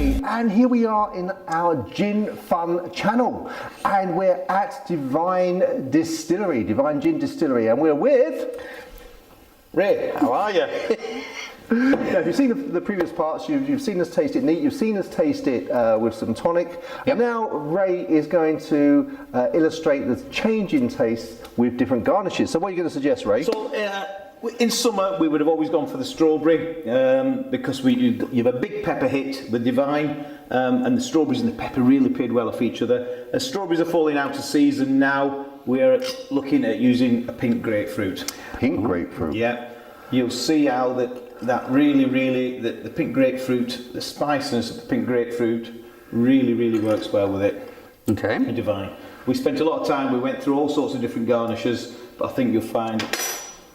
Okay, and here we are in our Gin Fun channel, and we're at Divine Gin Distillery, and we're with Ray. How are you? Now, if you've seen the previous parts, you've seen us taste it neat, you've seen us taste it with some tonic, Yep. and now Ray is going to illustrate the change in taste with different garnishes. So what are you going to suggest, Ray? So, in summer, we would have always gone for the strawberry because you have a big pepper hit with Divine, and the strawberries and the pepper really paired well off each other. As strawberries are falling out of season now, we're looking at using a pink grapefruit. Pink grapefruit? Yeah. You'll see how that really, the pink grapefruit, the spiciness of the pink grapefruit really works well with it. Okay. In Divine. We spent a lot of time, we went through all sorts of different garnishes, but I think you'll find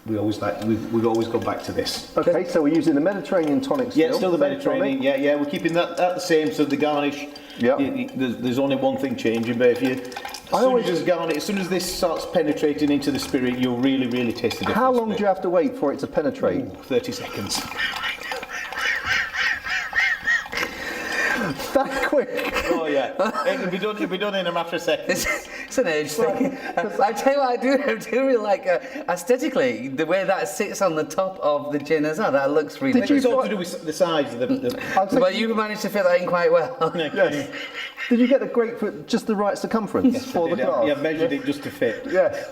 we've always gone back to this. Okay, so we're using the Mediterranean tonic still? Yeah, still the Mediterranean, yeah, we're keeping that the same, so the garnish, Yep. there's only one thing changing, but as soon as this starts penetrating into the spirit, you'll really taste the difference. How long do you have to wait for it to penetrate? Ooh, 30 seconds. That quick? Oh yeah, it'll be done in a matter of seconds. It's an age thing. I tell you what, I do really like aesthetically the way that sits on the top of the gin as well. That looks really. It's all to do with the size of the But you managed to fit that in quite well. Yes. Did you get the grapefruit just the right circumference for the glass? Yeah, measured it just to fit. Yes.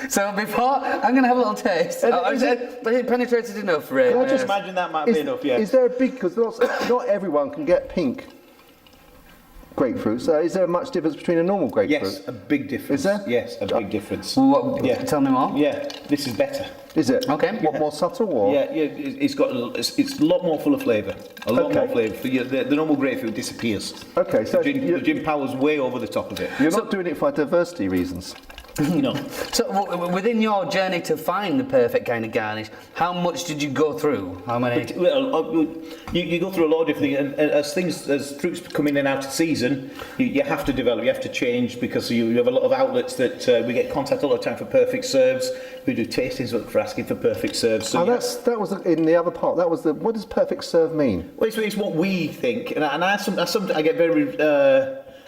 So before, I'm going to have a little taste. I think penetrated enough, Ray. Can I Just imagine that might be enough, yeah. Is there a big, because not everyone can get pink grapefruit, so is there much difference between a normal grapefruit? Yes, a big difference. Is there? Yes, a big difference. Yeah. Tell me more. Yeah, this is better. Is it? Okay. What, more subtle or? Yeah, it's a lot more full of flavour. A lot more flavour. The normal grapefruit disappears. Okay, so The gin power's way over the top of it. you're not doing it for diversity reasons. No. So within your journey to find the perfect kind of garnish, how much did you go through? How many? Well, you go through a lot of different things, and as fruits come in and out of season, you have to develop, you have to change, because you have a lot of outlets that we get contact all the time for perfect serves. We do tastings for asking for perfect serves. So that was in the other part. That was what does perfect serve mean? Well, it's what we think, and I get very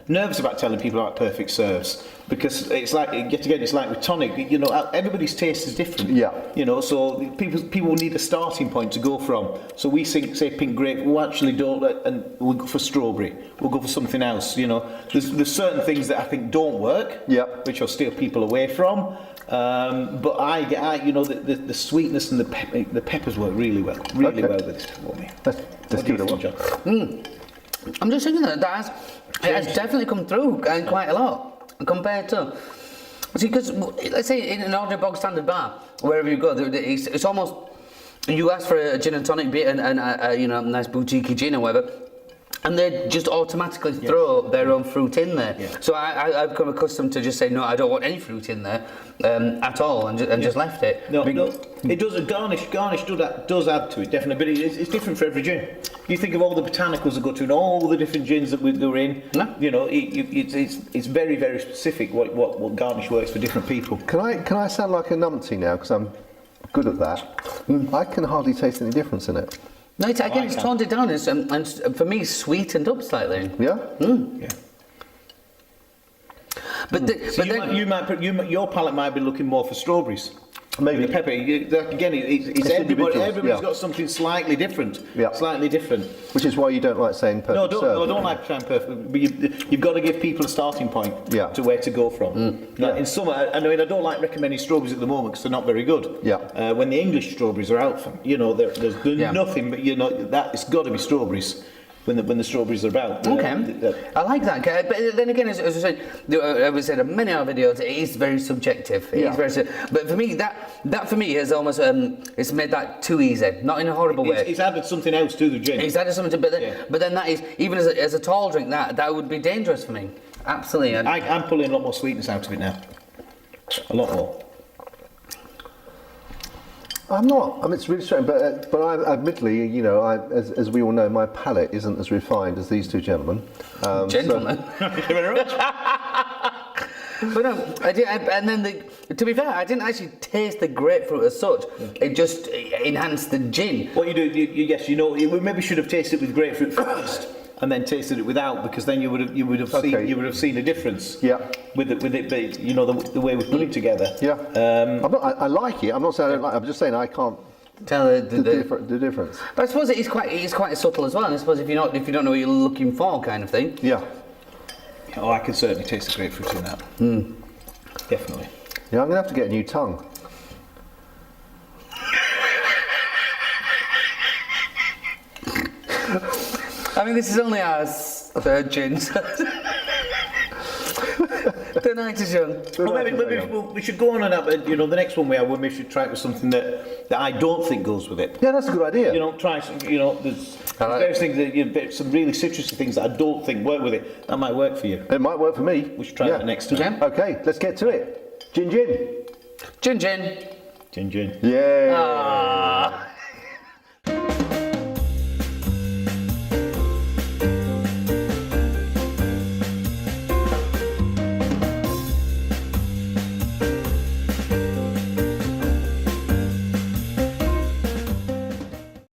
nervous about telling people about perfect serves, because it's like, yet again, it's like with tonic. You know, everybody's taste is different. Yeah. You know, so people need a starting point to go from. So we say pink grape. We actually don't, and we'll go for strawberry. We'll go for something else. You know, there's certain things that I think don't work. Yeah. Which will steer people away from. But the sweetness and the peppers work really well well with this for me. Let's give it a watch. I'm just thinking that it has definitely come through and quite a lot compared to. See, because let's say in an ordinary bog standard bar, wherever you go, it's almost, you ask for a gin and tonic bit and a nice boutique gin or whatever, and they just automatically throw their own fruit in there. Yeah. So I've become accustomed to just say, no, I don't want any fruit in there at all, and just left it. No, it does. A garnish does add to it, definitely, but it's different for every gin. You think of all the botanicals that go to, and all the different gins that we're in. No. You know, it's very specific what garnish works for different people. Can I sound like a numpty now, because I'm good at that? I can hardly taste any difference in it. No, it's toned it down, and for me, sweetened up slightly. Yeah. Yeah. But your palate might be looking more for strawberries. Maybe. The pepper, again, it's everybody's got something slightly different. Yeah. Slightly different. Which is why you don't like saying perfect serve. No, I don't like saying perfect. But you've got to give people a starting point to where to go from. Like in summer, I don't like recommending strawberries at the moment because they're not very good. Yeah. When the English strawberries are out, there's nothing, but that it's got to be strawberries. When the strawberries are about. Okay, I like that. But then again, as I said, I said in many other videos, it is very subjective. But for me, that for me is almost it's made that too easy, not in a horrible way. It's added something else to the gin. It's added something, but then that is, even as a tall drink, that would be dangerous for me. Absolutely. I'm pulling a lot more sweetness out of it now. A lot more. I'm not. I mean, it's really strange, but I admittedly, as we all know, my palate isn't as refined as these two gentlemen. Gentlemen. Thank you very much. But no, and then to be fair, I didn't actually taste the grapefruit as such. It just enhanced the gin. What you do, yes, you know, we maybe should have tasted it with grapefruit first, and then tasted it without, because then you would have seen a difference. Yeah. With it, you know, the way we put it together. Yeah. I like it. I'm not saying I don't like it. I'm just saying I can't Tell the difference. But I suppose it is quite subtle as well. And I suppose if you don't know what you're looking for, kind of thing. Yeah. Oh, I can certainly taste the grapefruit in that. Definitely. Yeah, I'm gonna have to get a new tongue. I mean, this is only our third gin. Tonight is young. Well, maybe we should go on and have, you know, the next one we have, we should try it with something that I don't think goes with it. Yeah, that's a good idea. You know, try some, you know, there's various things that, you know, some really citrusy things that I don't think work with it. That might work for you. It might work for me. We should try that next time. Okay, let's get to it. Gin. Gin. Gin. Yeah. Ah.